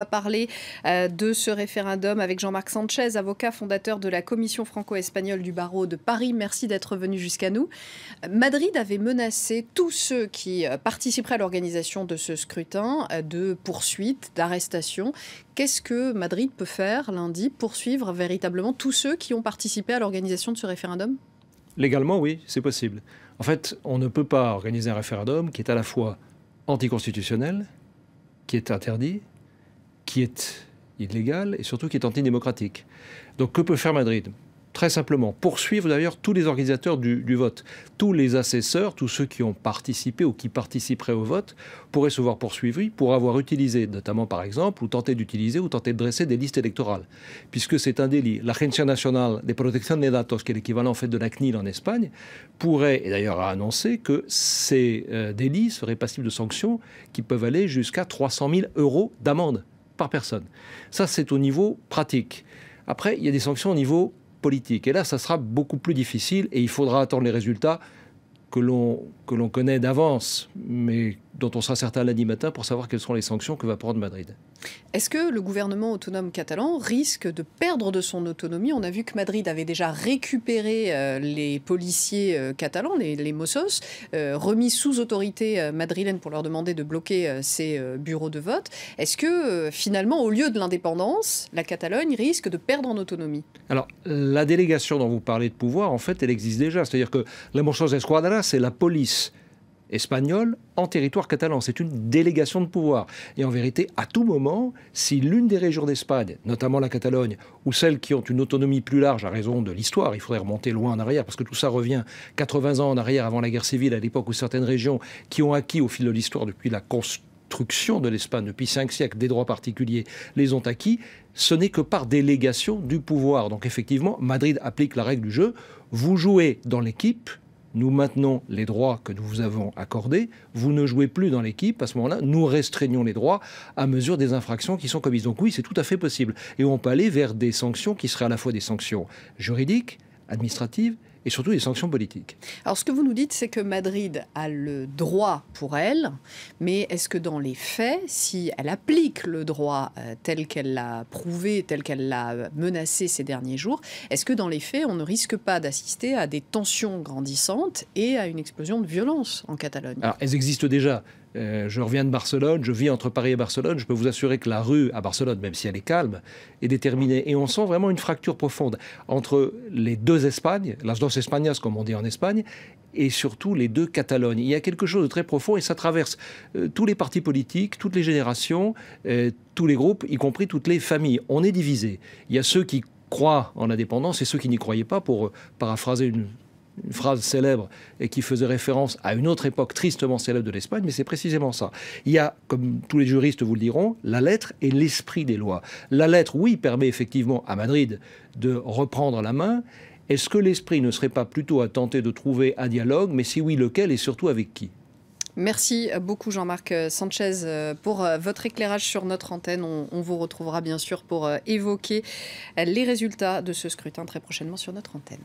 On va parler de ce référendum avec Jean-Marc Sanchez, avocat fondateur de la commission franco-espagnole du barreau de Paris. Merci d'être venu jusqu'à nous. Madrid avait menacé tous ceux qui participeraient à l'organisation de ce scrutin de poursuites, d'arrestations. Qu'est-ce que Madrid peut faire lundi? Poursuivre véritablement tous ceux qui ont participé à l'organisation de ce référendum? Légalement, oui, c'est possible. En fait, on ne peut pas organiser un référendum qui est à la fois anticonstitutionnel, qui est interdit, qui est illégal et surtout qui est antidémocratique. Donc que peut faire Madrid? Très simplement, poursuivre d'ailleurs tous les organisateurs du vote. Tous les assesseurs, tous ceux qui ont participé ou qui participeraient au vote, pourraient se voir poursuivis pour avoir utilisé, notamment par exemple, ou tenté d'utiliser ou tenté de dresser des listes électorales. Puisque c'est un délit. L'Agencia Nacional de Protección de Datos, qui est l'équivalent en fait de la CNIL en Espagne, pourrait, et d'ailleurs a annoncé que ces délits seraient passibles de sanctions qui peuvent aller jusqu'à 300 000 € d'amende par personne. Ça, c'est au niveau pratique. Après, il y a des sanctions au niveau politique. Et là, ça sera beaucoup plus difficile et il faudra attendre les résultats que l'on connaît d'avance, mais dont on sera certain lundi matin pour savoir quelles seront les sanctions que va prendre Madrid. Est-ce que le gouvernement autonome catalan risque de perdre de son autonomie? On a vu que Madrid avait déjà récupéré les policiers catalans, les Mossos, remis sous autorité madrilène pour leur demander de bloquer ces bureaux de vote. Est-ce que finalement, au lieu de l'indépendance, la Catalogne risque de perdre en autonomie? Alors, la délégation dont vous parlez de pouvoir, en fait, elle existe déjà. C'est-à-dire que la Mossos d'Esquadra, c'est la police espagnole en territoire catalan. C'est une délégation de pouvoir. Et en vérité, à tout moment, si l'une des régions d'Espagne, notamment la Catalogne, ou celles qui ont une autonomie plus large à raison de l'histoire, il faudrait remonter loin en arrière, parce que tout ça revient 80 ans en arrière avant la guerre civile, à l'époque où certaines régions qui ont acquis au fil de l'histoire depuis la construction de l'Espagne, depuis 5 siècles, des droits particuliers, les ont acquis, ce n'est que par délégation du pouvoir. Donc effectivement, Madrid applique la règle du jeu. Vous jouez dans l'équipe, nous maintenons les droits que nous vous avons accordés, vous ne jouez plus dans l'équipe, à ce moment-là, nous restreignons les droits à mesure des infractions qui sont commises. Donc oui, c'est tout à fait possible. Et on peut aller vers des sanctions qui seraient à la fois des sanctions juridiques, administratives, et surtout des sanctions politiques. Alors ce que vous nous dites, c'est que Madrid a le droit pour elle, mais est-ce que dans les faits, si elle applique le droit tel qu'elle l'a prouvé, tel qu'elle l'a menacé ces derniers jours, est-ce que dans les faits, on ne risque pas d'assister à des tensions grandissantes et à une explosion de violence en Catalogne? Alors, elles existent déjà. Je reviens de Barcelone, je vis entre Paris et Barcelone. Je peux vous assurer que la rue à Barcelone, même si elle est calme, est déterminée. Et on sent vraiment une fracture profonde entre les deux Espagnes, las dos Españas, comme on dit en Espagne, et surtout les deux Catalognes. Il y a quelque chose de très profond et ça traverse tous les partis politiques, toutes les générations, tous les groupes, y compris toutes les familles. On est divisé. Il y a ceux qui croient en l'indépendance et ceux qui n'y croyaient pas, pour paraphraser une phrase célèbre et qui faisait référence à une autre époque tristement célèbre de l'Espagne, mais c'est précisément ça. Il y a, comme tous les juristes vous le diront, la lettre et l'esprit des lois. La lettre, oui, permet effectivement à Madrid de reprendre la main. Est-ce que l'esprit ne serait pas plutôt à tenter de trouver un dialogue, mais si oui, lequel et surtout avec qui? Merci beaucoup Jean-Marc Sanchez pour votre éclairage sur notre antenne. On vous retrouvera bien sûr pour évoquer les résultats de ce scrutin très prochainement sur notre antenne.